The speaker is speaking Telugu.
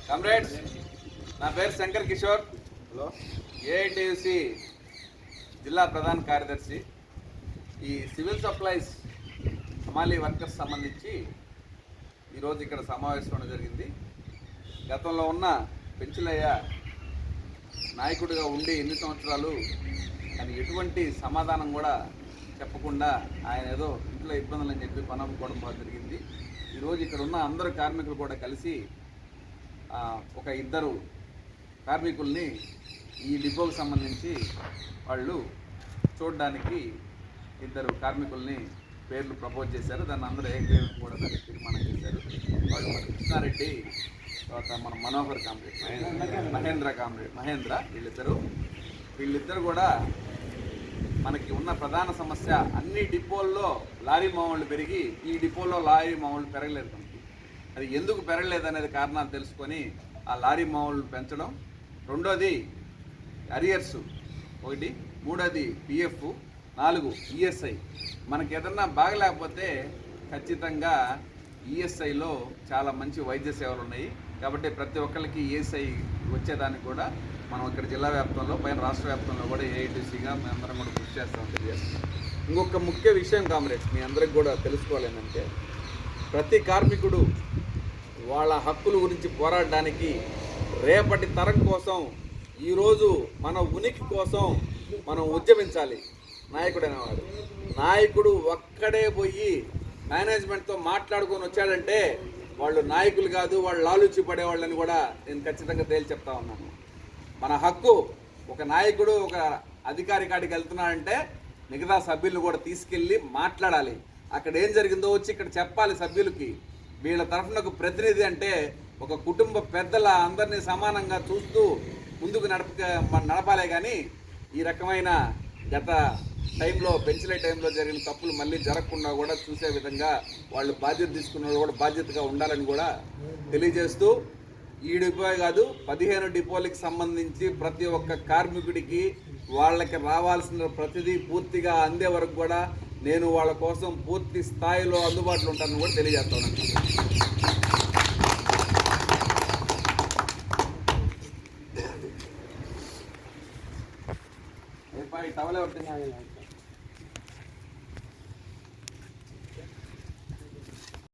కామ్రేడ్స్, నా పేరు శంకర్ కిషోర్. ఏఐటియుసి జిల్లా ప్రధాన కార్యదర్శి. ఈ సివిల్ సప్లైస్ హమాలీ వర్కర్స్ సంబంధించి ఈరోజు ఇక్కడ సమావేశం జరిగింది. గతంలో ఉన్న పెంచులయ్య నాయకుడిగా ఉండి ఎన్ని సంవత్సరాలు అని ఎటువంటి సమాధానం కూడా చెప్పకుండా ఆయన ఏదో ఇంట్లో ఇబ్బందులు అని చెప్పి పని అమ్ముకోవడం జరిగింది. ఈరోజు ఇక్కడ ఉన్న అందరు కార్మికులు కూడా కలిసి ఒక ఇద్దరు కార్మికుల్ని ఈ డిపోకు సంబంధించి వాళ్ళు చూడడానికి ఇద్దరు కార్మికుల్ని పేర్లు ప్రపోజ్ చేశారు. దాన్ని అందరూ ఏకగ్రీవం కూడా దాన్ని తీర్మానం చేశారు. వాళ్ళు మన కృష్ణారెడ్డి, తర్వాత మన మనోహర్ కామ్రేడ్, మహేంద్ర వీళ్ళిద్దరు కూడా మనకి ఉన్న ప్రధాన సమస్య అన్ని డిపోల్లో లారీ మామూళ్ళు పెరిగి ఈ డిపోలో లారీ మామూళ్ళు పెరగలేదు. మనకి అది ఎందుకు పెరగలేదు అనేది కారణాలు తెలుసుకొని ఆ లారీ మామూళ్ళు పెంచడం, రెండోది అరియర్స్ ఒకటి, మూడోది పిఎఫ్, 4 ఈఎస్ఐ. మనకి ఏదన్నా బాగలేకపోతే ఖచ్చితంగా ఈఎస్ఐలో చాలా మంచి వైద్య సేవలు ఉన్నాయి కాబట్టి ప్రతి ఒక్కరికి ఈఎస్ఐ వచ్చేదానికి కూడా మనం ఇక్కడ జిల్లా వ్యాప్తంలో పైన రాష్ట్ర వ్యాప్తంలో కూడా ఏఐటీసీగా మేమందరం కూడా కృషి చేస్తామని తెలియజేస్తాం. ఇంకొక ముఖ్య విషయం కామ్రేడ్స్, మీ అందరికి కూడా తెలుసుకోవాలి ఏంటంటే, ప్రతి కార్మికుడు వాళ్ళ హక్కుల గురించి పోరాడడానికి రేపటి తరం కోసం ఈరోజు మన ఉనికి కోసం మనం ఉద్యమించాలి. నాయకుడు అనేవాడు, నాయకుడు ఒక్కడే పోయి మేనేజ్మెంట్తో మాట్లాడుకొని వచ్చాడంటే వాళ్ళు నాయకులు కాదు, వాళ్ళు లాలూచి పడేవాళ్ళని కూడా నేను ఖచ్చితంగా తేల్చి చెప్తా ఉన్నాను. మన హక్కు, ఒక నాయకుడు ఒక అధికారి కాడికి వెళ్తున్నాడంటే మిగతా సభ్యులను కూడా తీసుకెళ్ళి మాట్లాడాలి. అక్కడ ఏం జరిగిందో వచ్చి ఇక్కడ చెప్పాలి సభ్యులకి. వీళ్ళ తరఫునకు ప్రతినిధి అంటే ఒక కుటుంబ పెద్దల అందరినీ సమానంగా చూస్తూ ముందుకు నడపాలే కానీ ఈ రకమైన గత టైంలో పెంచలే టైంలో జరిగిన తప్పులు మళ్ళీ జరగకుండా కూడా చూసే విధంగా వాళ్ళు బాధ్యత తీసుకున్న వాళ్ళు కూడా బాధ్యతగా ఉండాలని కూడా తెలియజేస్తూ, ఈ డిపో కాదు 15 డిపోలకి సంబంధించి ప్రతి ఒక్క కార్మికుడికి వాళ్ళకి రావాల్సిన ప్రతిదీ పూర్తిగా అందే వరకు కూడా నేను వాళ్ళ కోసం పూర్తి స్థాయిలో అందుబాటులో ఉంటానని కూడా తెలియజేస్తాను. టవల్